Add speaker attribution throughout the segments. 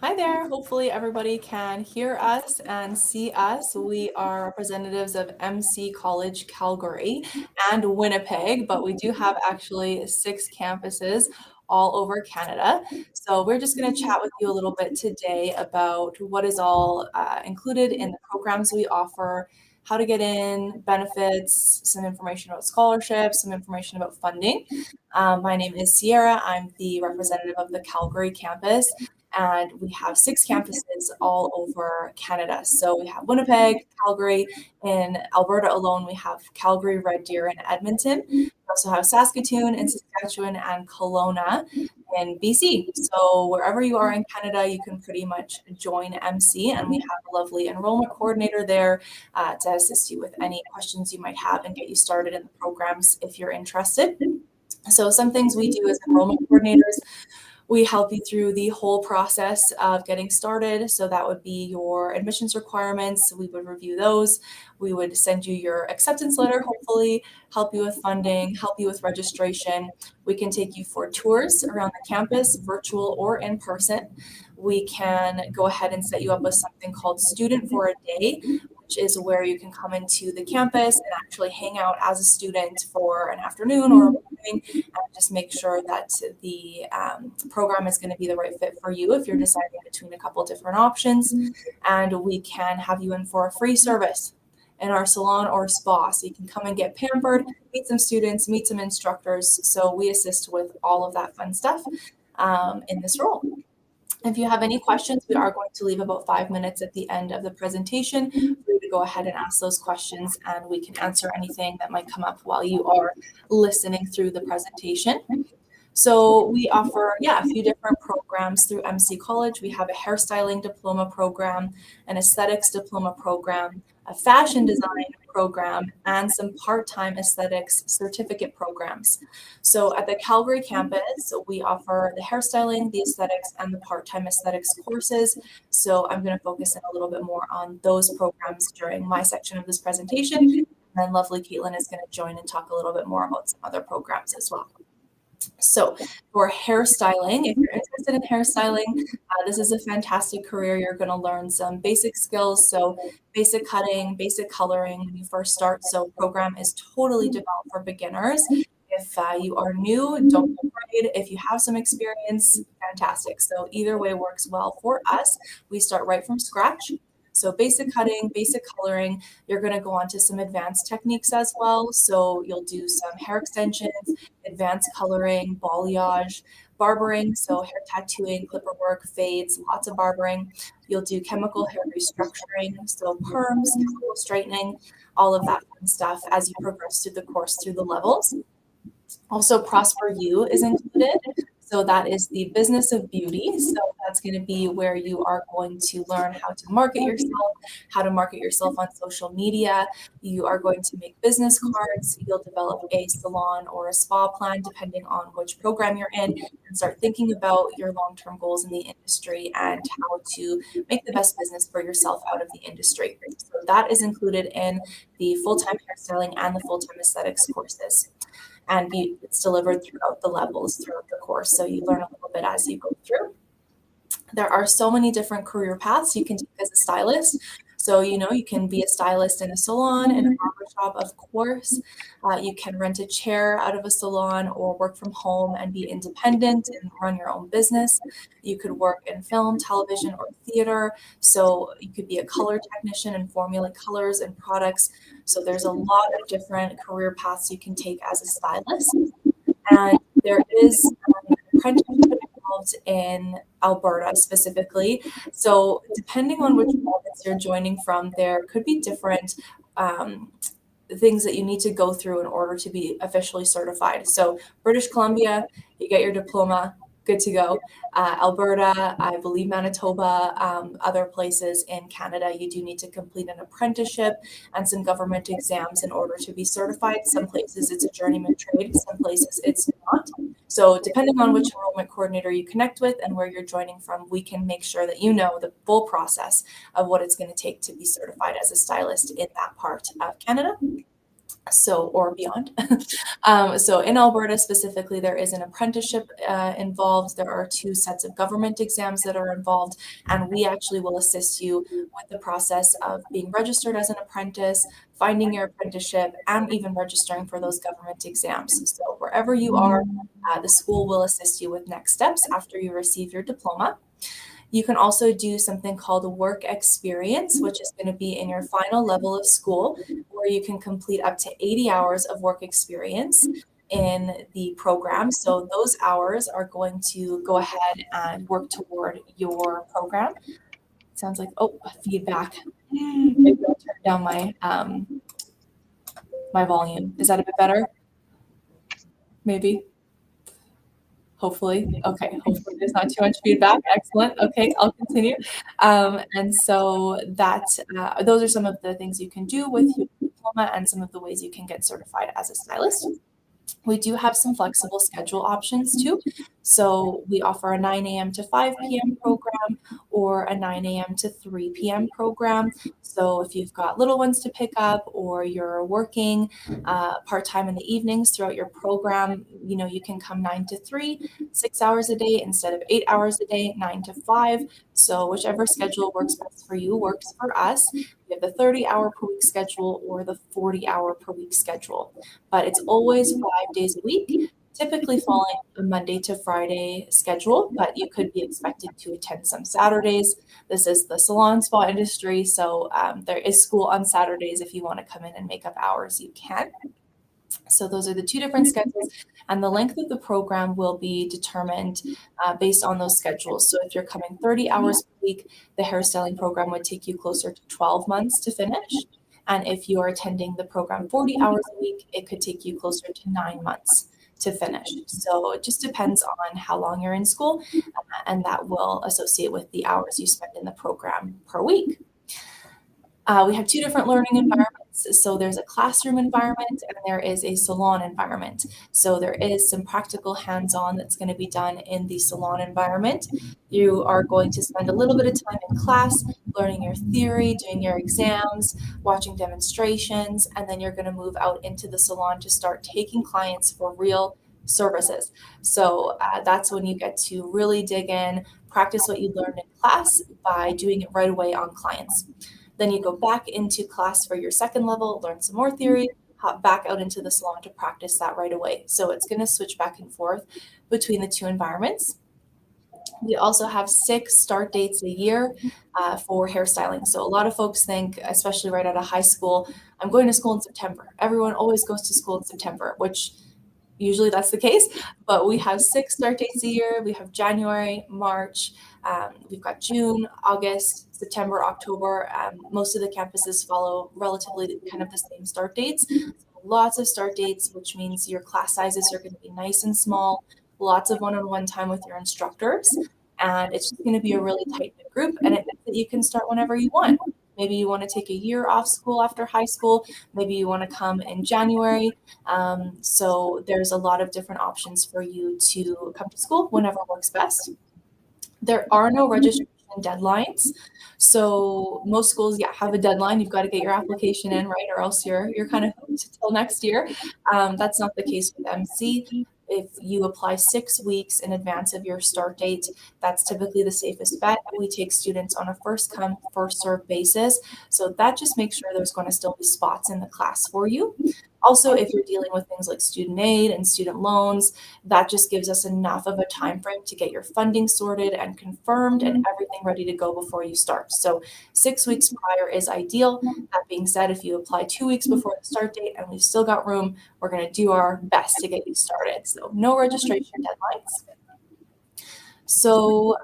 Speaker 1: Hi there. Hopefully everybody can hear us and see us. We are representatives of MC College Calgary and Winnipeg, but we do have actually 6 campuses all over Canada. So we're just going to chat with you a little bit today about what is all included in the programs we offer, how to get in, benefits, some information about scholarships, some information about funding. My name is Sierra. I'm the representative of the Calgary campus and we have 6 campuses all over Canada. So we have Winnipeg, Calgary. In Alberta alone, we have Calgary, Red Deer, and Edmonton. We also have Saskatoon and Saskatchewan and Kelowna in BC. So wherever you are in Canada, you can pretty much join MC, and we have a lovely enrollment coordinator there to assist you with any questions you might have and get you started in the programs if you're interested. So some things we do as enrollment coordinators, we help you through the whole process of getting started. So that would be your admissions requirements. We would review those. We would send you your acceptance letter, hopefully, help you with funding, help you with registration. We can take you for tours around the campus, virtual or in person. We can go ahead and set you up with something called Student for a Day, which is where you can come into the campus and actually hang out as a student for an afternoon or a morning and just make sure that the program is going to be the right fit for you if you're deciding between a couple different options. And we can have you in for a free service in our salon or spa. So you can come and get pampered, meet some students, meet some instructors. So we assist with all of that fun stuff in this role. If you have any questions, we are going to leave about 5 minutes at the end of the presentation for you to go ahead and ask those questions, and we can answer anything that might come up while you are listening through the presentation. So we offer, a few different programs through MC College. We have a hairstyling diploma program, an aesthetics diploma program, a fashion design program, and some part-time aesthetics certificate programs. So at the Calgary campus, we offer the hairstyling, the aesthetics, and the part-time aesthetics courses. So I'm going to focus in a little bit more on those programs during my section of this presentation. And then lovely Caitlin is going to join and talk a little bit more about some other programs as well. So for hairstyling, if you're interested in hairstyling, this is a fantastic career. You're going to learn some basic skills. So basic cutting, basic coloring when you first start. So program is totally developed for beginners. If you are new, don't be afraid. If you have some experience, fantastic. So either way works well for us. We start right from scratch. So basic cutting, basic coloring, you're going to go on to some advanced techniques as well. So you'll do some hair extensions, advanced coloring, balayage, barbering, so hair tattooing, clipper work, fades, lots of barbering. You'll do chemical hair restructuring, so perms, chemical straightening, all of that fun stuff as you progress through the course through the levels. Also, Prosper You is included. So that is the business of beauty. So that's going to be where you are going to learn how to market yourself on social media. You are going to make business cards. You'll develop a salon or a spa plan, depending on which program you're in, and start thinking about your long-term goals in the industry and how to make the best business for yourself out of the industry. So that is included in the full-time hairstyling and the full-time aesthetics courses. And it's delivered throughout the levels throughout the course. So you learn a little bit as you go through. There are so many different career paths you can take as a stylist. So, you can be a stylist in a salon, in a barbershop, of course. You can rent a chair out of a salon or work from home and be independent and run your own business. You could work in film, television, or theater. So you could be a color technician and formulate colors and products. So there's a lot of different career paths you can take as a stylist. And there is an apprenticeship involved in Alberta specifically. So depending on which province you're joining from, there could be different things that you need to go through in order to be officially certified. So British Columbia, you get your diploma, good to go. Alberta, I believe Manitoba, other places in Canada, you do need to complete an apprenticeship and some government exams in order to be certified. Some places it's a journeyman trade, some places it's not. So depending on which enrollment coordinator you connect with and where you're joining from, we can make sure that you know the full process of what it's going to take to be certified as a stylist in that part of Canada. so or beyond. So in Alberta specifically, there is an apprenticeship involved. There are two sets of government exams that are involved, and we actually will assist you with the process of being registered as an apprentice, finding your apprenticeship, and even registering for those government exams. So wherever you are, the school will assist you with next steps after you receive your diploma. You can also do something called a work experience, which is going to be in your final level of school, where you can complete up to 80 hours of work experience in the program. So those hours are going to go ahead and work toward your program. Sounds like, oh, feedback. Maybe I'll turn down my volume. Is that a bit better? Maybe. Hopefully. Okay. Hopefully there's not too much feedback. Excellent. Okay, I'll continue. And so that those are some of the things you can do with your diploma and some of the ways you can get certified as a stylist. We do have some flexible schedule options too. So we offer a 9 a.m. to 5 p.m. program or a 9 a.m. to 3 p.m. program. So if you've got little ones to pick up or you're working part-time in the evenings throughout your program, you can come 9 to 3, 6 hours a day instead of 8 hours a day, 9 to 5. So whichever schedule works best for you works for us. We have the 30-hour per week schedule or the 40-hour per week schedule, but it's always 5 days a week, typically following a Monday to Friday schedule, but you could be expected to attend some Saturdays. This is the salon spa industry, so there is school on Saturdays. If you want to come in and make up hours, you can. So those are the two different schedules, and the length of the program will be determined based on those schedules. So if you're coming 30 hours per week, the hairstyling program would take you closer to 12 months to finish. And if you're attending the program 40 hours a week, it could take you closer to 9 months to finish. So it just depends on how long you're in school, and that will associate with the hours you spend in the program per week. We have two different learning environments. So there's a classroom environment and there is a salon environment. So there is some practical hands-on that's going to be done in the salon environment. You are going to spend a little bit of time in class, learning your theory, doing your exams, watching demonstrations, and then you're going to move out into the salon to start taking clients for real services. So that's when you get to really dig in, practice what you learned in class by doing it right away on clients. Then you go back into class for your second level, learn some more theory, hop back out into the salon to practice that right away. So it's going to switch back and forth between the two environments. We also have 6 start dates a year for hairstyling. So a lot of folks think, especially right out of high school, I'm going to school in September. Everyone always goes to school in September, which usually that's the case, but we have 6 start dates a year. We have January, March, we've got June, August, September, October. Most of the campuses follow relatively kind of the same start dates. Lots of start dates, which means your class sizes are going to be nice and small, lots of one-on-one time with your instructors, and it's just going to be a really tight-knit group, and it means that you can start whenever you want. Maybe you want to take a year off school after high school. Maybe you want to come in January. So there's a lot of different options for you to come to school whenever works best. There are no registration deadlines. So most schools, have a deadline. You've got to get your application in, right? Or else you're kind of hooked till next year. That's not the case with MC. If you apply 6 weeks in advance of your start date, that's typically the safest bet. We take students on a first come, first served basis. So that just makes sure there's going to still be spots in the class for you. Also, if you're dealing with things like student aid and student loans, that just gives us enough of a time frame to get your funding sorted and confirmed and everything ready to go before you start. So 6 weeks prior is ideal. That being said, if you apply 2 weeks before the start date and we've still got room, we're going to do our best to get you started. So no registration deadlines. So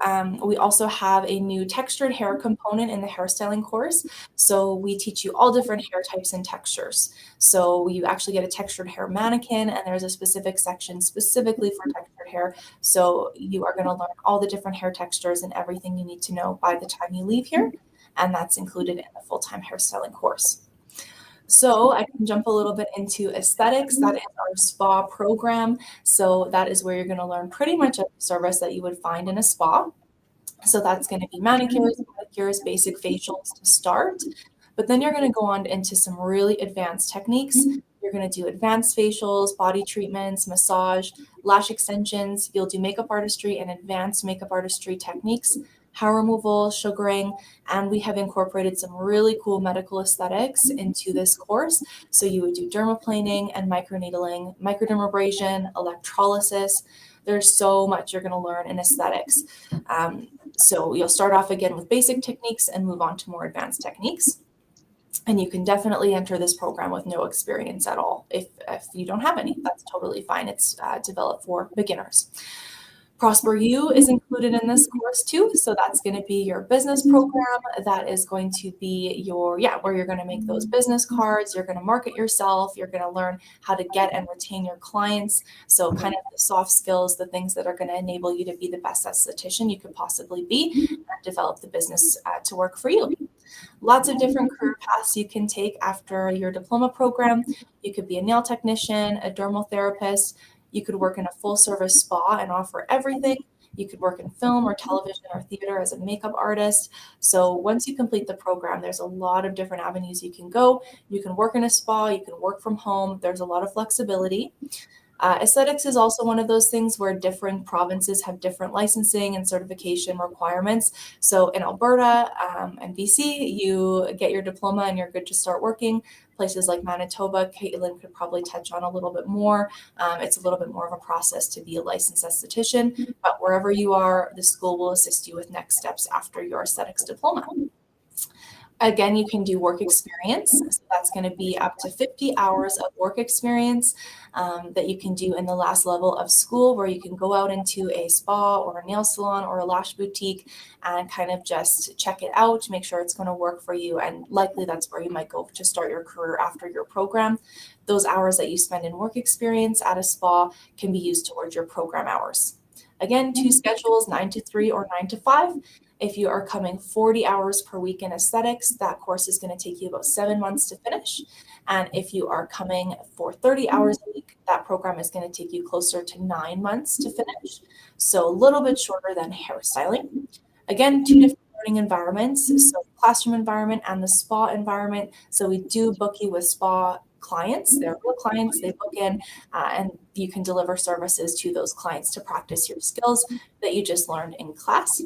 Speaker 1: we also have a new textured hair component in the hairstyling course. So we teach you all different hair types and textures. So you actually get a textured hair mannequin, and there's a specific section specifically for textured hair. So you are going to learn all the different hair textures and everything you need to know by the time you leave here. And that's included in the full-time hairstyling course. So I can jump a little bit into aesthetics. That is our spa program. So that is where you're going to learn pretty much every service that you would find in a spa. So that's going to be manicures, pedicures, basic facials to start. But then you're going to go on into some really advanced techniques You're going to do advanced facials, body treatments, massage, lash extensions. You'll do makeup artistry and advanced makeup artistry techniques, hair removal, sugaring, and we have incorporated some really cool medical aesthetics into this course. So you would do dermaplaning and microneedling, microdermabrasion, electrolysis. There's so much you're going to learn in aesthetics. So you'll start off again with basic techniques and move on to more advanced techniques. And you can definitely enter this program with no experience at all. If you don't have any, that's totally fine. It's developed for beginners. Prosper U is included in this course too. So that's going to be your business program. That is going to be where you're going to make those business cards. You're going to market yourself. You're going to learn how to get and retain your clients. So kind of the soft skills, the things that are going to enable you to be the best esthetician you could possibly be and develop the business to work for you. Lots of different career paths you can take after your diploma program. You could be a nail technician, a dermal therapist. You could work in a full service spa and offer everything. You could work in film or television or theater as a makeup artist. So once you complete the program, there's a lot of different avenues you can go. You can work in a spa, you can work from home. There's a lot of flexibility. Aesthetics is also one of those things where different provinces have different licensing and certification requirements. So in Alberta and BC, you get your diploma and you're good to start working. Places like Manitoba, Caitlin could probably touch on a little bit more. It's a little bit more of a process to be a licensed esthetician, but wherever you are, the school will assist you with next steps after your aesthetics diploma. Again, you can do work experience. So that's going to be up to 50 hours of work experience that you can do in the last level of school, where you can go out into a spa or a nail salon or a lash boutique and kind of just check it out, make sure it's going to work for you. And likely that's where you might go to start your career after your program. Those hours that you spend in work experience at a spa can be used towards your program hours. Again, 2 schedules, 9 to 3 or 9 to 5. If you are coming 40 hours per week in aesthetics, that course is going to take you about 7 months to finish. And if you are coming for 30 hours a week, that program is going to take you closer to 9 months to finish. So a little bit shorter than hairstyling. Again, 2 different learning environments. So the classroom environment and the spa environment. So we do book you with spa clients. They're real clients. They book in and you can deliver services to those clients to practice your skills that you just learned in class.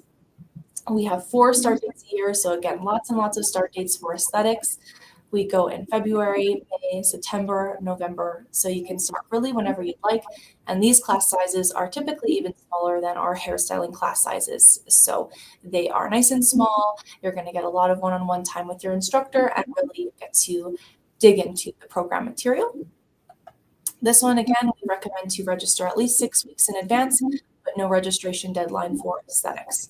Speaker 1: We have 4 start dates a year. So again, lots and lots of start dates for aesthetics. We go in February, May, September, November. So you can start really whenever you'd like. And these class sizes are typically even smaller than our hairstyling class sizes. So they are nice and small. You're going to get a lot of one-on-one time with your instructor and really get to dig into the program material. This one, again, we recommend to register at least 6 weeks in advance, but no registration deadline for aesthetics.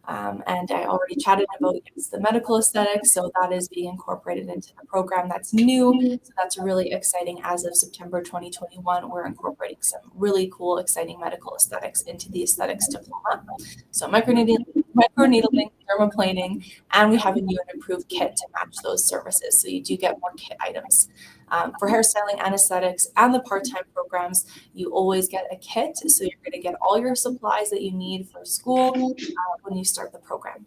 Speaker 1: And I already chatted about the medical aesthetics, so that is being incorporated into the program. That's new, so that's really exciting. As of September 2021, we're incorporating some really cool, exciting medical aesthetics into the aesthetics diploma. So microneedling, dermaplaning, and we have a new and improved kit to match those services. So you do get more kit items. For hairstyling and aesthetics and the part-time programs, you always get a kit. So you're going to get all your supplies that you need for school when you start the program.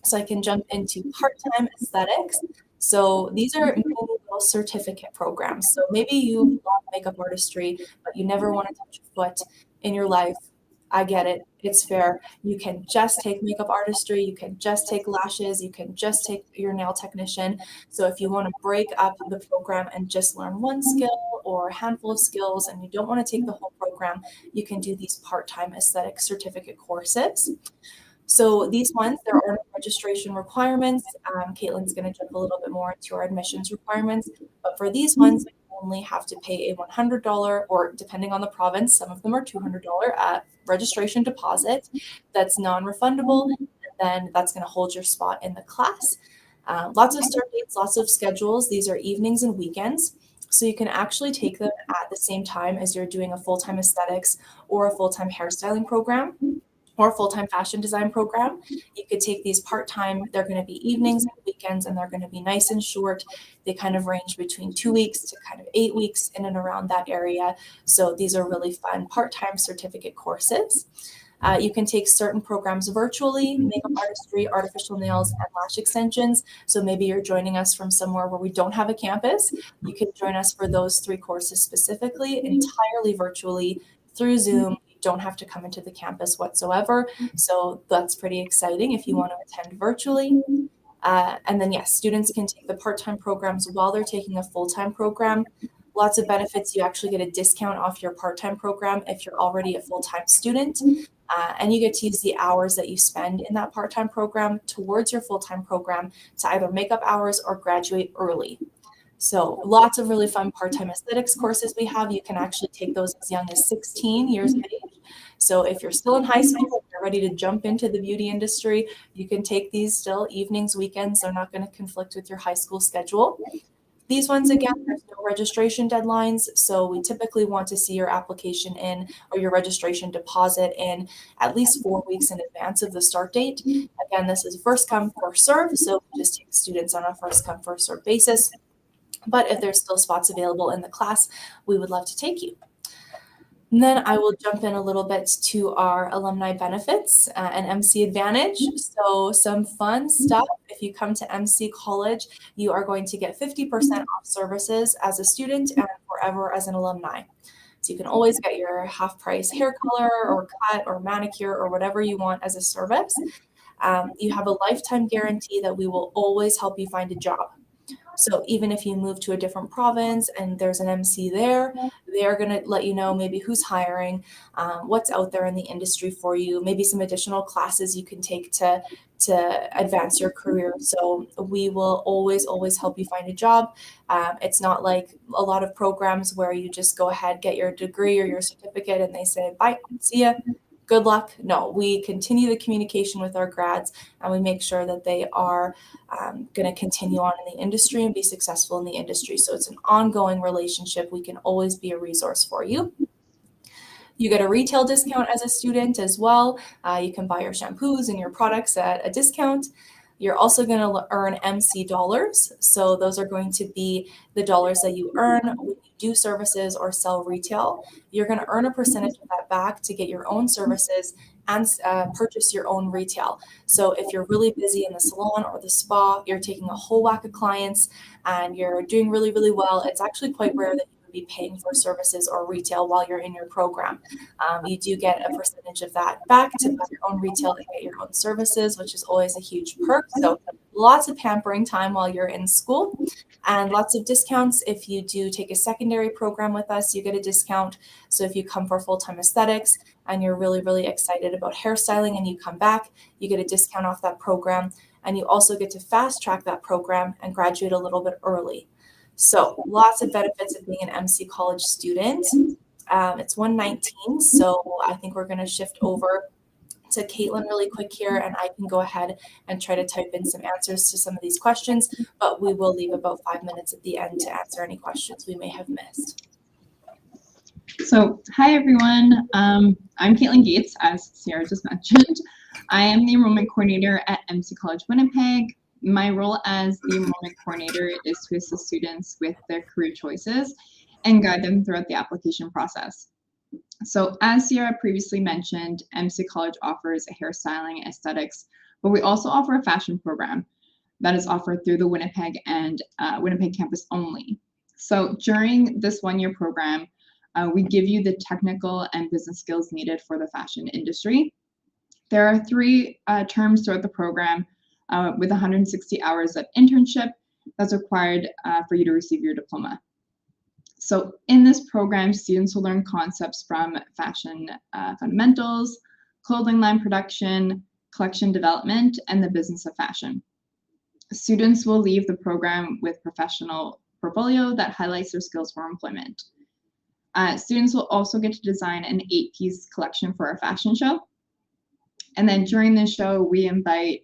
Speaker 1: So I can jump into part-time aesthetics. So these are mini little certificate programs. So maybe you love makeup artistry, but you never want to touch a foot in your life. I get it. It's fair. You can just take makeup artistry. You can just take lashes. You can just take your nail technician. So if you want to break up the program and just learn one skill or a handful of skills and you don't want to take the whole program, you can do these part-time aesthetic certificate courses. So these ones, there are no registration requirements. Caitlin's going to jump a little bit more into our admissions requirements. But for these ones, you only have to pay a $100 or, depending on the province, some of them are $200 registration deposit that's non-refundable. And then that's going to hold your spot in the class. Lots of start dates, lots of schedules. These are evenings and weekends. So you can actually take them at the same time as you're doing a full-time aesthetics or a full-time hairstyling program, or full-time fashion design program. You could take these part-time. They're going to be evenings and weekends, and they're going to be nice and short. They kind of range between 2 weeks to kind of 8 weeks in and around that area. So these are really fun part-time certificate courses. You can take certain programs virtually, makeup artistry, artificial nails, and lash extensions. So maybe you're joining us from somewhere where we don't have a campus. You can join us for those 3 courses specifically, entirely virtually through Zoom. You don't have to come into the campus whatsoever. So that's pretty exciting if you want to attend virtually. And then, yes, students can take the part-time programs while they're taking a full-time program. Lots of benefits. You actually get a discount off your part-time program if you're already a full-time student. And you get to use the hours that you spend in that part-time program towards your full-time program to either make up hours or graduate early. So lots of really fun part-time aesthetics courses we have. You can actually take those as young as 16 years of age. So if you're still in high school and you're ready to jump into the beauty industry, you can take these still evenings, weekends. They're not going to conflict with your high school schedule. These ones, again, there's no registration deadlines, so we typically want to see your application in or your registration deposit in at least 4 weeks in advance of the start date. Again, this is first come, first serve, so we just take students on a first come, first serve basis. But if there's still spots available in the class, we would love to take you. And then I will jump in a little bit to our alumni benefits and MC Advantage. So some fun stuff. If you come to MC College, you are going to get 50% off services as a student and forever as an alumni. So you can always get your half price hair color or cut or manicure or whatever you want as a service. You have a lifetime guarantee that we will always help you find a job. So even if you move to a different province and there's an MC there, they're going to let you know maybe who's hiring, what's out there in the industry for you, maybe some additional classes you can take to advance your career. So we will always help you find a job. It's not like a lot of programs where you just go ahead, get your degree or your certificate, and they say, bye, see ya. Good luck. No, we continue the communication with our grads and we make sure that they are going to continue on in the industry and be successful in the industry. So it's an ongoing relationship. We can always be a resource for you. You get a retail discount as a student as well. You can buy your shampoos and your products at a discount. You're also going to earn MC dollars. So those are going to be the dollars that you earn when you do services or sell retail. You're going to earn a percentage of that back to get your own services and purchase your own retail. So if you're really busy in the salon or the spa, you're taking a whole whack of clients and you're doing really, really well, it's actually quite rare that you would be paying for services or retail while you're in your program. You do get a percentage of that back to buy your own retail and get your own services, which is always a huge perk. So lots of pampering time while you're in school and lots of discounts. If you do take a secondary program with us, you get a discount. So if you come for full-time aesthetics and you're really, really excited about hairstyling and you come back, you get a discount off that program. And you also get to fast track that program and graduate a little bit early. So lots of benefits of being an MC College student. It's 1:19, so I think we're going to shift over to Caitlin really quick here, and I can go ahead and try to type in some answers to some of these questions, but we will leave about 5 minutes at the end to answer any questions we may have missed.
Speaker 2: So, hi everyone. I'm Caitlin Gates, as Sierra just mentioned. I am the enrollment coordinator at MC College Winnipeg. My role as the enrollment coordinator is to assist students with their career choices and guide them throughout the application process. So as Sierra previously mentioned, MC College offers a hairstyling, aesthetics, but we also offer a fashion program that is offered through the Winnipeg and Winnipeg campus only. So during this one-year program, we give you the technical and business skills needed for the fashion industry. There are 3 terms throughout the program with 160 hours of internship that's required for you to receive your diploma. So in this program, students will learn concepts from fashion fundamentals, clothing line production, collection development, and the business of fashion. Students will leave the program with professional portfolio that highlights their skills for employment. Students will also get to design an 8-piece collection for our fashion show. And then during this show, we invite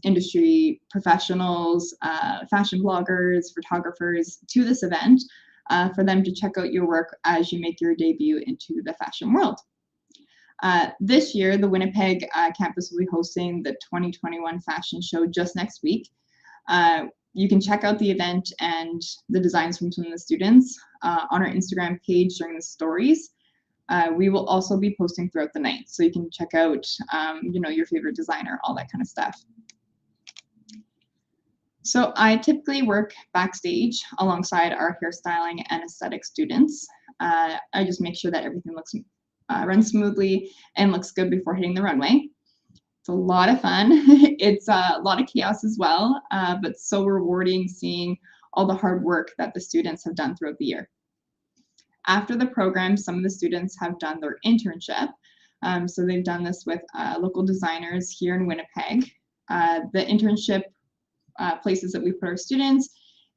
Speaker 2: industry professionals, fashion bloggers, photographers to this event for them to check out your work as you make your debut into the fashion world. This year, the Winnipeg campus will be hosting the 2021 fashion show just next week. You can check out the event and the designs from some of the students on our Instagram page during the stories. We will also be posting throughout the night, so you can check out, your favorite designer, all that kind of stuff. So I typically work backstage alongside our hairstyling and aesthetic students. I just make sure that everything runs smoothly and looks good before hitting the runway. It's a lot of fun. It's a lot of chaos as well, but so rewarding seeing all the hard work that the students have done throughout the year. After the program, some of the students have done their internship. So they've done this with local designers here in Winnipeg. The internship places that we put our students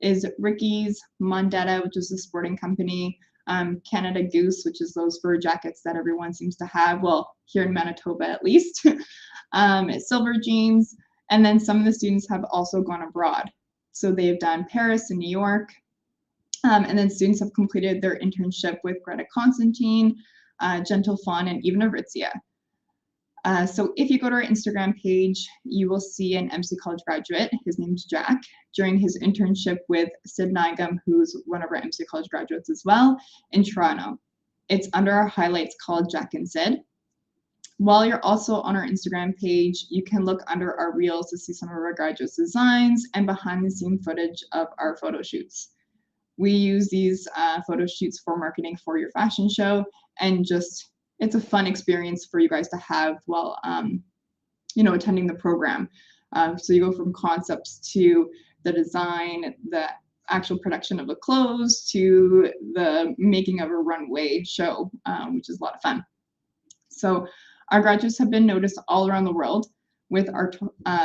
Speaker 2: is Ricky's, Mondetta, which is a sporting company, Canada Goose, which is those fur jackets that everyone seems to have, well, here in Manitoba at least, Silver Jeans, and then some of the students have also gone abroad. So they've done Paris and New York, and then students have completed their internship with Greta Constantine, Gentle Fawn, and even Aritzia. So if you go to our Instagram page, you will see an MC College graduate, his name's Jack, during his internship with Sid Nigam, who's one of our MC College graduates as well, in Toronto. It's under our highlights called Jack and Sid. While you're also on our Instagram page, you can look under our reels to see some of our graduates' designs and behind the scene footage of our photo shoots. We use these photo shoots for marketing for your fashion show, and just it's a fun experience for you guys to have while attending the program. So you go from concepts to the design, the actual production of the clothes, to the making of a runway show, which is a lot of fun. So our graduates have been noticed all around the world, with our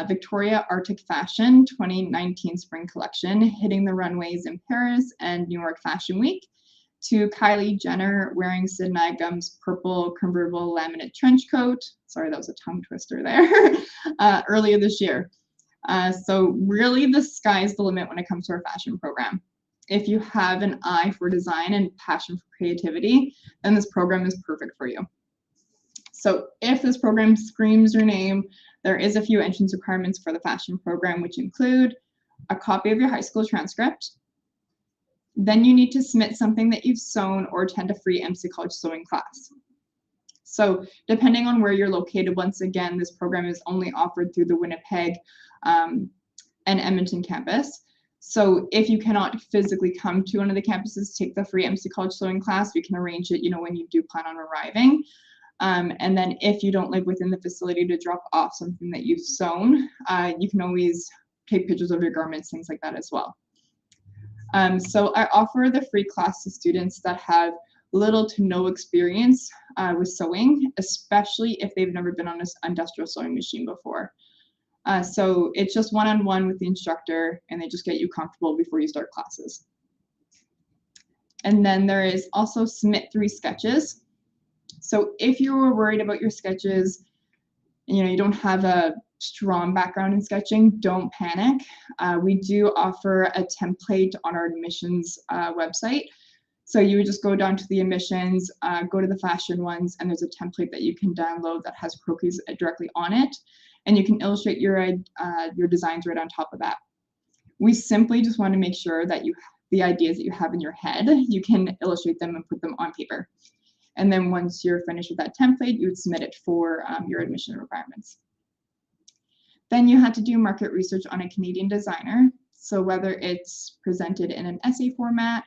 Speaker 2: Victoria Arctic Fashion 2019 spring collection hitting the runways in Paris and New York Fashion Week, to Kylie Jenner wearing Sid Nigam's purple convertible laminate trench coat. Sorry, that was a tongue twister there. Earlier this year. So really the sky's the limit when it comes to our fashion program. If you have an eye for design and passion for creativity, then this program is perfect for you. So if this program screams your name, there is a few entrance requirements for the fashion program, which include a copy of your high school transcript. Then you need to submit something that you've sewn or attend a free MC College sewing class. So depending on where you're located, once again, this program is only offered through the Winnipeg and Edmonton campus. So if you cannot physically come to one of the campuses, take the free MC College sewing class, we can arrange it, when you do plan on arriving. And then if you don't live within the facility to drop off something that you've sewn, you can always take pictures of your garments, things like that as well. So I offer the free class to students that have little to no experience with sewing, especially if they've never been on an industrial sewing machine before. So it's just one-on-one with the instructor, and they just get you comfortable before you start classes. And then there is also submit 3 sketches. So if you were worried about your sketches, you don't have a strong background in sketching, don't panic. We do offer a template on our admissions website. So you would just go down to the admissions, go to the fashion ones, and there's a template that you can download that has croquis directly on it, and you can illustrate your designs right on top of that. We simply just want to make sure that the ideas that you have in your head, you can illustrate them and put them on paper. And then once you're finished with that template, you would submit it for your admission requirements. Then you had to do market research on a Canadian designer. So whether it's presented in an essay format,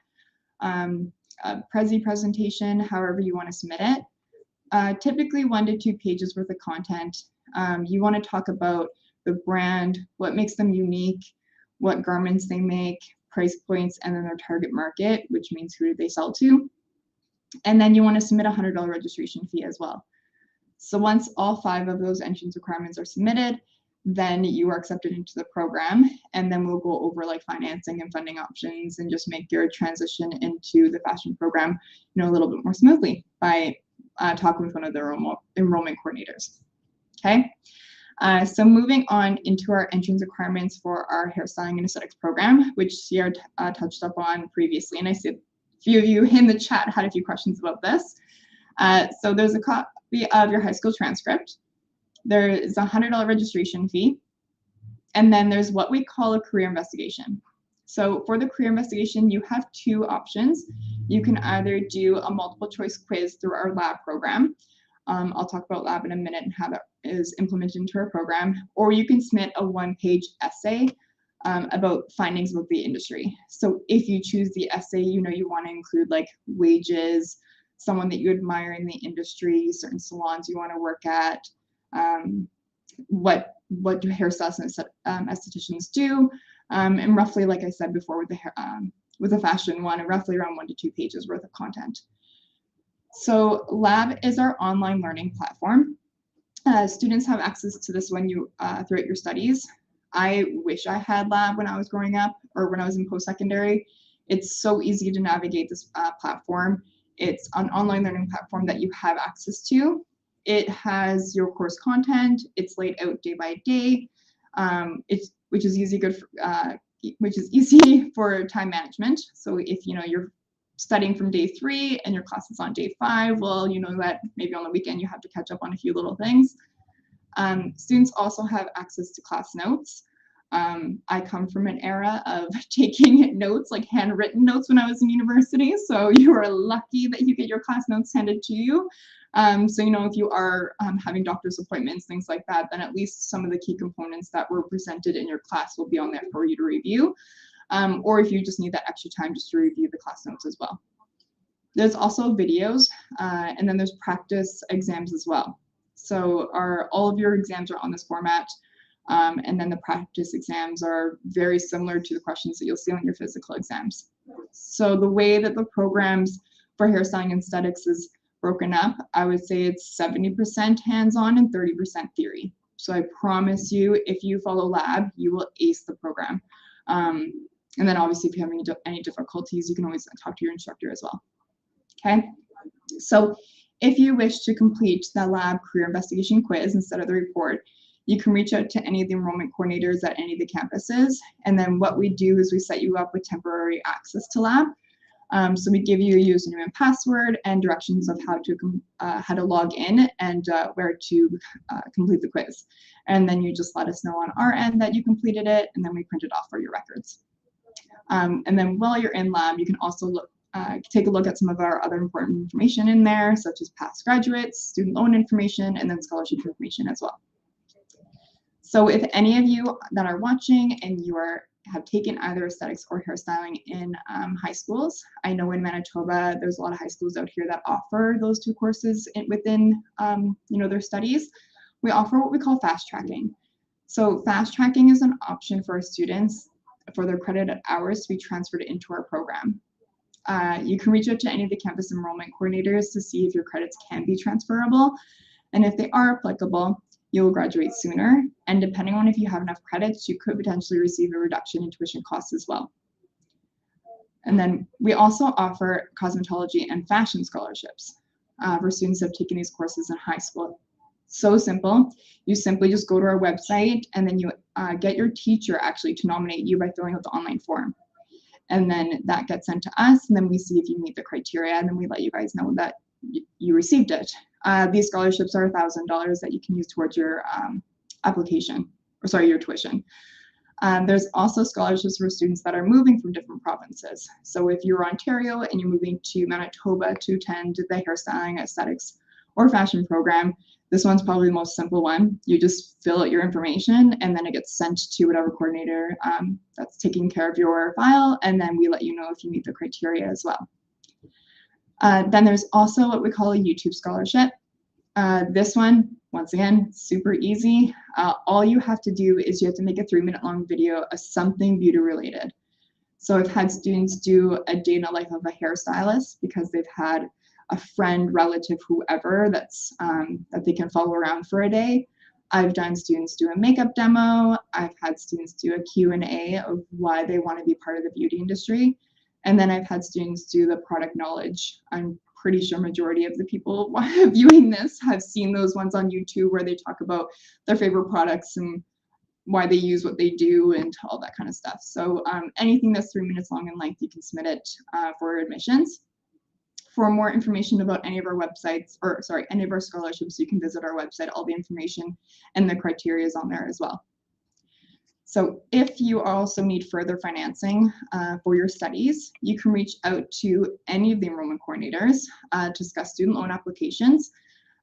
Speaker 2: a Prezi presentation, however you want to submit it. Typically 1 to 2 pages worth of content. You want to talk about the brand, what makes them unique, what garments they make, price points, and then their target market, which means who do they sell to. And then you want to submit a $100 registration fee as well. So once all 5 of those entrance requirements are submitted, then you are accepted into the program, and then we'll go over like financing and funding options and just make your transition into the fashion program, a little bit more smoothly by talking with one of the enrollment coordinators. Okay, so moving on into our entrance requirements for our hairstyling and aesthetics program, which Sierra touched up on previously, and I see a few of you in the chat had a few questions about this. So there's a copy of your high school transcript. There is a $100 registration fee, and then there's what we call a career investigation. So for the career investigation, you have 2 options. You can either do a multiple choice quiz through our lab program. I'll talk about lab in a minute and how that is implemented into our program, or you can submit a one-page essay about findings about the industry. So if you choose the essay, you want to include like wages, someone that you admire in the industry, certain salons you want to work at, what do hairstylists and estheticians do, and roughly, like I said before, with the fashion one, roughly around 1 to 2 pages worth of content. So Lab is our online learning platform. Students have access to this when you throughout your studies. I wish I had Lab when I was growing up or when I was in post-secondary. It's so easy to navigate this platform. It's an online learning platform that you have access to. It has your course content. It's laid out day by day, which is easy for time management. So if you're studying from day 3 and your class is on day 5, well, you know that maybe on the weekend you have to catch up on a few little things. Students also have access to class notes. I come from an era of taking notes, like handwritten notes when I was in university. So you are lucky that you get your class notes handed to you. So, if you are having doctor's appointments, things like that, then at least some of the key components that were presented in your class will be on there for you to review. Or if you just need that extra time just to review the class notes as well. There's also videos, and then there's practice exams as well. So all of your exams are on this format, and then the practice exams are very similar to the questions that you'll see on your physical exams. So the way that the programs for hairstyling and aesthetics is broken up, I would say it's 70% hands-on and 30% theory. So I promise you, if you follow Lab, you will ace the program. And then obviously if you have any difficulties, you can always talk to your instructor as well. Okay, so if you wish to complete that Lab career investigation quiz instead of the report, you can reach out to any of the enrollment coordinators at any of the campuses. And then what we do is we set you up with temporary access to Lab. So we give you a username and password and directions of how to log in and where to complete the quiz. And then you just let us know on our end that you completed it, and then we print it off for your records. And then while you're in Lab, you can also take a look at some of our other important information in there, such as past graduates, student loan information, and then scholarship information as well. So if any of you that are watching and you have taken either aesthetics or hairstyling in high schools, I know in Manitoba there's a lot of high schools out here that offer those 2 courses within their studies. We offer what we call fast tracking. So fast tracking is an option for our students for their credited hours to be transferred into our program. You can reach out to any of the campus enrollment coordinators to see if your credits can be transferable, and if they are applicable, you will graduate sooner, and depending on if you have enough credits, you could potentially receive a reduction in tuition costs as well. And then we also offer cosmetology and fashion scholarships for students that have taken these courses in high school. So simple. You simply just go to our website, and then you get your teacher actually to nominate you by filling out the online form. And then that gets sent to us, and then we see if you meet the criteria, and then we let you guys know that you received it. These scholarships are $1,000 that you can use towards your your tuition. There's also scholarships for students that are moving from different provinces. So if you're Ontario and you're moving to Manitoba to attend the hairstyling, aesthetics, or fashion program, this one's probably the most simple one. You just fill out your information, and then it gets sent to whatever coordinator that's taking care of your file, and then we let you know if you meet the criteria as well. Then there's also what we call a YouTube scholarship. This one, once again, super easy. All you have to do is you have to make a 3-minute long video of something beauty related. So I've had students do a day in the life of a hairstylist because they've had a friend, relative, whoever that they can follow around for a day. I've done students do a makeup demo. I've had students do a Q&A of why they want to be part of the beauty industry. And then I've had students do the product knowledge. I'm pretty sure majority of the people viewing this have seen those ones on YouTube where they talk about their favorite products and why they use what they do and all that kind of stuff. So anything that's 3 minutes long in length, you can submit it for admissions. For more information about any of our websites, any of our scholarships, you can visit our website. All the information and the criteria is on there as well. So if you also need further financing for your studies, you can reach out to any of the enrollment coordinators to discuss student loan applications.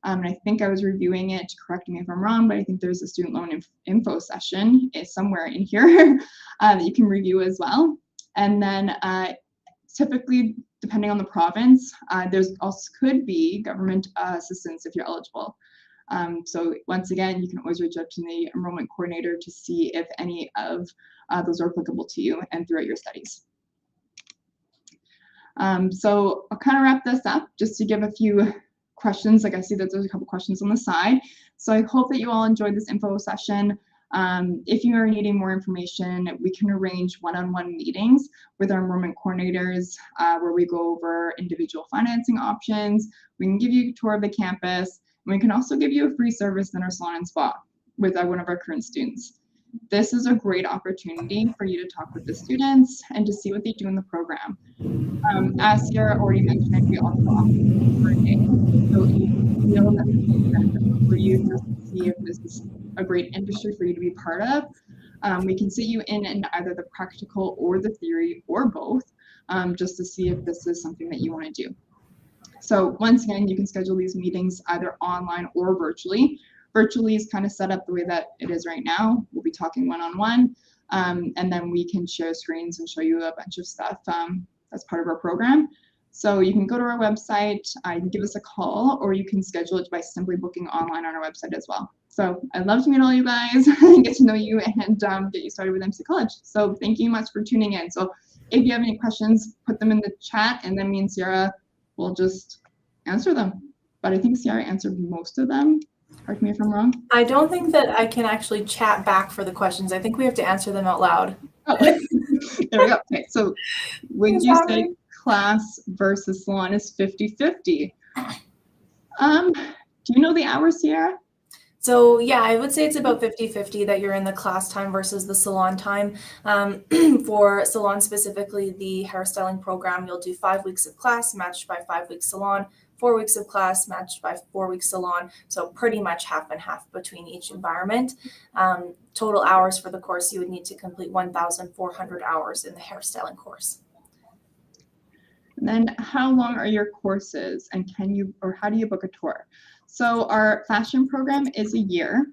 Speaker 2: And I think I was reviewing it, correct me if I'm wrong, but I think there's a student loan info session somewhere in here that you can review as well. And then typically, depending on the province, there's also could be government assistance if you're eligible. So once again, you can always reach out to the enrollment coordinator to see if any of those are applicable to you and throughout your studies. So I'll kind of wrap this up just to give a few questions. Like I see that there's a couple questions on the side. So I hope that you all enjoyed this info session. If you are needing more information, we can arrange one-on-one meetings with our enrollment coordinators where we go over individual financing options. We can give you a tour of the campus. And we can also give you a free service in our salon and spa with one of our current students. This is a great opportunity for you to talk with the students and to see what they do in the program. As Sarah already mentioned, we also offer for a day. So if you feel that this is beneficial for you, just to see if this is a great industry for you to be part of, we can sit you in either the practical or the theory or both, just to see if this is something that you want to do. So once again, you can schedule these meetings either online or virtually. Virtually is kind of set up the way that it is right now. We'll be talking one-on-one, and then we can share screens and show you a bunch of stuff as part of our program. So you can go to our website, you can give us a call, or you can schedule it by simply booking online on our website as well. So I'd love to meet all you guys and get to know you and get you started with MC College. So thank you much for tuning in. So if you have any questions, put them in the chat, and then me and Sierra will just answer them. But I think Sierra answered most of them. Correct me if I'm wrong.
Speaker 1: I don't think that I can actually chat back for the questions. I think we have to answer them out loud.
Speaker 2: Oh, there we go. Okay, so would you say class versus salon is 50-50? Do you know the hours, Sierra?
Speaker 1: So yeah, I would say it's about 50-50 that you're in the class time versus the salon time. For salon specifically, the hairstyling program, you'll do 5 weeks of class matched by 5 weeks salon, 4 weeks of class matched by 4 weeks salon. So pretty much half and half between each environment. Total hours for the course, you would need to complete 1,400 hours in the hairstyling course.
Speaker 2: And then how long are your courses, and how do you book a tour? So our fashion program is a year.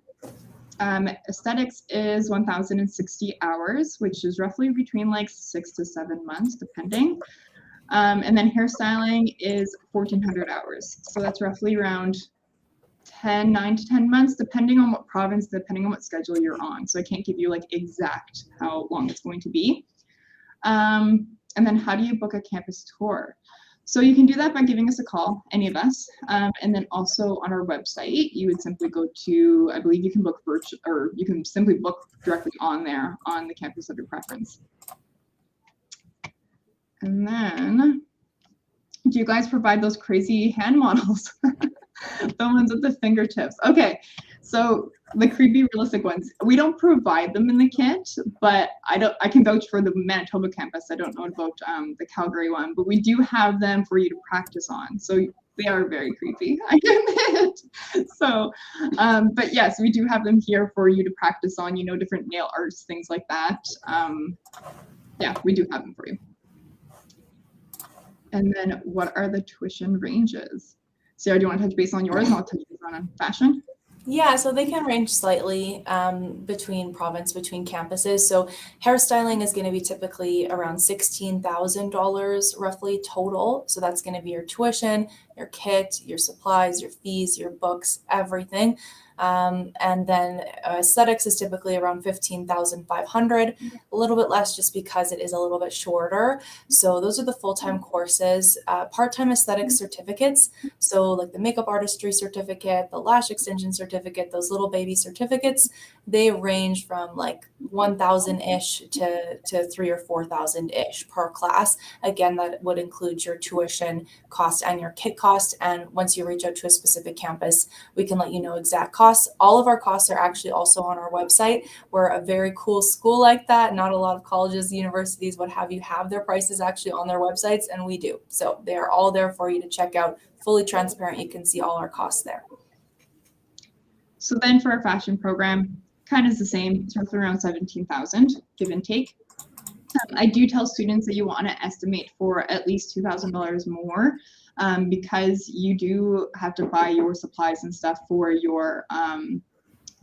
Speaker 2: Aesthetics is 1,060 hours, which is roughly between like 6 to 7 months, depending. And then hairstyling is 1,400 hours. So that's roughly around 9 to 10 months, depending on what province, depending on what schedule you're on. So I can't give you like exact how long it's going to be. And then how do you book a campus tour? So you can do that by giving us a call, any of us. And then also on our website, you would simply go to, I believe you can book virtual, or you can simply book directly on there on the campus of your preference. And then, do you guys provide those crazy hand models? The ones with the fingertips. Okay, so the creepy realistic ones, we don't provide them in the kit, but I can vouch for the Manitoba campus. I don't know about the Calgary one, but we do have them for you to practice on. So they are very creepy, I admit. So, but yes, we do have them here for you to practice on, you know, different nail arts, things like that. Yeah, we do have them for you. And then what are the tuition ranges? Sarah, do you want to touch base on yours and I'll touch base on fashion?
Speaker 1: Yeah, so they can range slightly between campuses. So hairstyling is going to be typically around $16,000 roughly total. So that's going to be your tuition, your kit, your supplies, your fees, your books, everything. And then aesthetics is typically around $15,500, a little bit less just because it is a little bit shorter. So those are the full-time courses. Part-time aesthetics certificates, so like the makeup artistry certificate, the lash extension certificate, those little baby certificates, they range from like 1,000-ish to 3,000 or 4,000-ish per class. Again, that would include your tuition cost and your kit cost. And once you reach out to a specific campus, we can let you know exact costs. All of our costs are actually also on our website. We're a very cool school like that. Not a lot of colleges, universities, what have you, have their prices actually on their websites, and we do. So they're all there for you to check out, fully transparent. You can see all our costs there.
Speaker 2: So then for our fashion program, kind of is the same, it's roughly around 17,000, give and take. I do tell students that you want to estimate for at least $2,000 more, because you do have to buy your supplies and stuff for your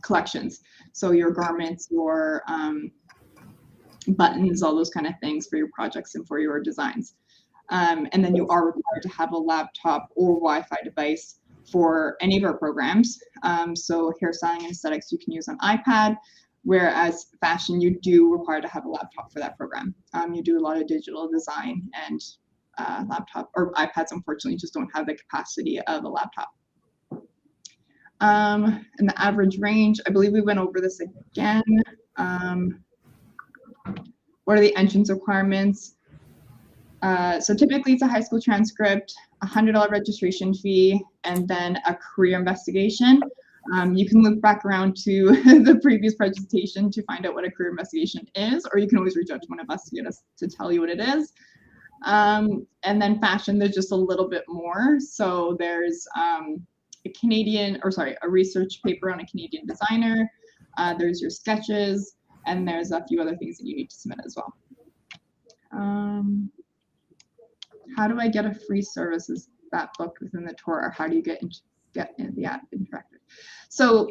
Speaker 2: collections. So your garments, your buttons, all those kind of things for your projects and for your designs. And then you are required to have a laptop or Wi-Fi device for any of our programs. So hairstyling and aesthetics you can use on iPad, whereas fashion you do require to have a laptop for that program. You do a lot of digital design, and laptop or iPads unfortunately just don't have the capacity of a laptop. And the average range, I believe we went over this again. What are the entrance requirements? So typically it's a high school transcript, $100 registration fee, and then a career investigation. You can look back around to the previous presentation to find out what a career investigation is, or you can always reach out to one of us to get us to tell you what it is. And then fashion, there's just a little bit more. So there's a research paper on a Canadian designer. There's your sketches, and there's a few other things that you need to submit as well. How do I get a free service? Is that booked within the tour, or how do you get in the app interactive? So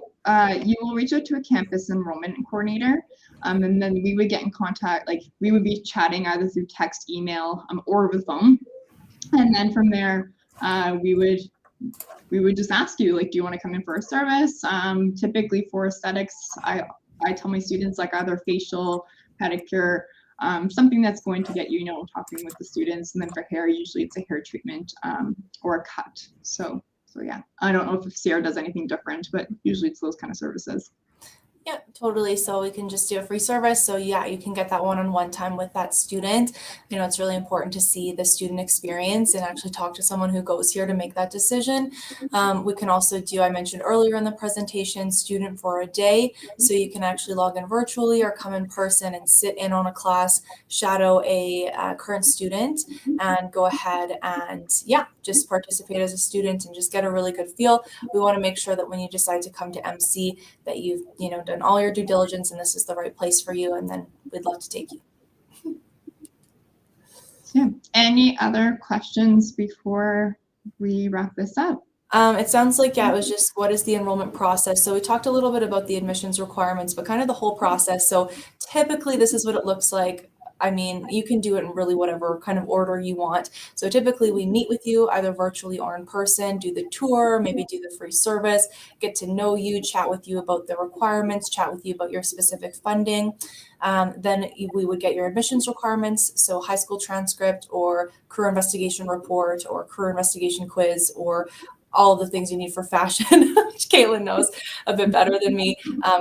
Speaker 2: you will reach out to a campus enrollment coordinator, and then we would get in contact, like we would be chatting either through text, email, or over the phone. And then from there, we would just ask you, like, do you want to come in for a service? Typically for aesthetics, I tell my students, like, either facial, pedicure, something that's going to get you, talking with the students. And then for hair, usually it's a hair treatment or a cut. So yeah, I don't know if Sierra does anything different, but usually it's those kind of services.
Speaker 1: Yeah, totally. So we can just do a free service. So yeah, you can get that one-on-one time with that student. It's really important to see the student experience and actually talk to someone who goes here to make that decision. We can also do, I mentioned earlier in the presentation, student for a day. So you can actually log in virtually or come in person and sit in on a class, shadow a current student, and go ahead and just participate as a student and just get a really good feel. We want to make sure that when you decide to come to MC that you've done all your due diligence and this is the right place for you, and then we'd love to take you.
Speaker 2: Yeah. Any other questions before we wrap this up?
Speaker 1: It sounds like, it was just, what is the enrollment process? So we talked a little bit about the admissions requirements, but kind of the whole process. So typically this is what it looks like. I mean, you can do it in really whatever kind of order you want. So typically we meet with you either virtually or in person, do the tour, maybe do the free service, get to know you, chat with you about the requirements, chat with you about your specific funding. Then we would get your admissions requirements. So high school transcript or career investigation report or career investigation quiz or all of the things you need for fashion, which Caitlin knows a bit better than me.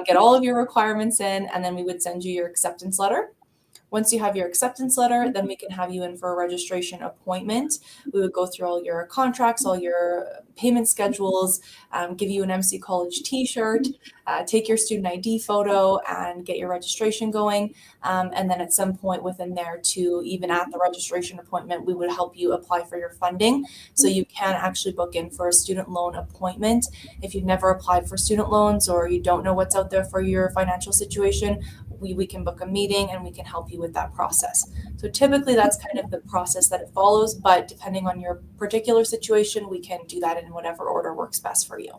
Speaker 1: Get all of your requirements in, and then we would send you your acceptance letter. Once you have your acceptance letter, then we can have you in for a registration appointment. We would go through all your contracts, all your payment schedules, give you an MC College t-shirt, take your student ID photo and get your registration going. And then at some point within there too, even at the registration appointment, we would help you apply for your funding. So you can actually book in for a student loan appointment. If you've never applied for student loans or you don't know what's out there for your financial situation, we can book a meeting and we can help you with that process. So typically that's kind of the process that it follows, but depending on your particular situation, we can do that in whatever order works best for you.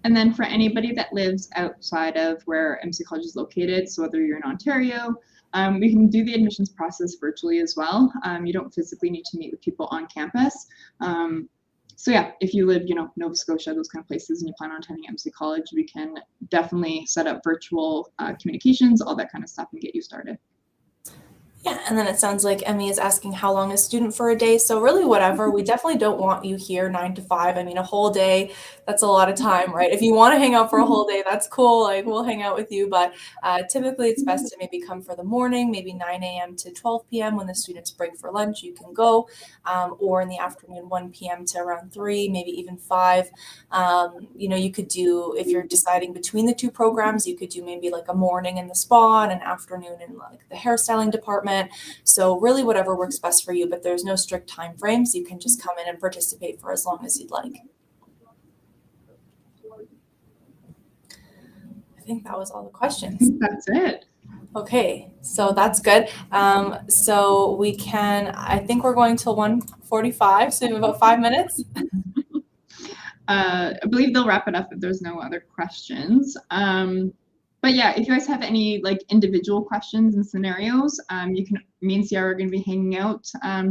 Speaker 2: And then for anybody that lives outside of where MC College is located, so whether you're in Ontario, we can do the admissions process virtually as well. You don't physically need to meet with people on campus. So yeah, if you live, Nova Scotia, those kind of places, and you plan on attending MC College, we can definitely set up virtual communications, all that kind of stuff, and get you started.
Speaker 1: Yeah, and then it sounds like Emmy is asking how long is student for a day. So really whatever, we definitely don't want you here 9 to 5. I mean, a whole day, that's a lot of time, right? If you want to hang out for a whole day, that's cool. Like we'll hang out with you. But typically it's best to maybe come for the morning, maybe 9 a.m. to 12 p.m. when the students break for lunch, you can go. Or in the afternoon, 1 p.m. to around 3, maybe even 5. You could do, if you're deciding between the two programs, you could do maybe like a morning in the spa and an afternoon in like the hairstyling department. So really whatever works best for you, but there's no strict time frames. You can just come in and participate for as long as you'd like. think that was all the questions.
Speaker 2: That's it.
Speaker 1: Okay, so that's good. So we can, I think we're going till 1:45, so we have about 5 minutes.
Speaker 2: I believe they'll wrap it up if there's no other questions. But yeah, if you guys have any like individual questions and scenarios, me and Sierra are going to be hanging out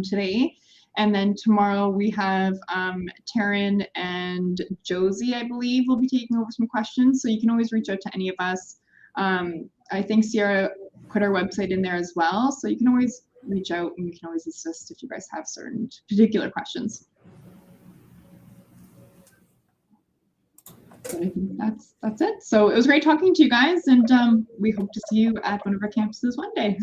Speaker 2: today. And then tomorrow we have Taryn and Josie, I believe, will be taking over some questions. So you can always reach out to any of us. I think Sierra put our website in there as well. So you can always reach out and we can always assist if you guys have certain particular questions. But I think that's it. So it was great talking to you guys, and we hope to see you at one of our campuses one day.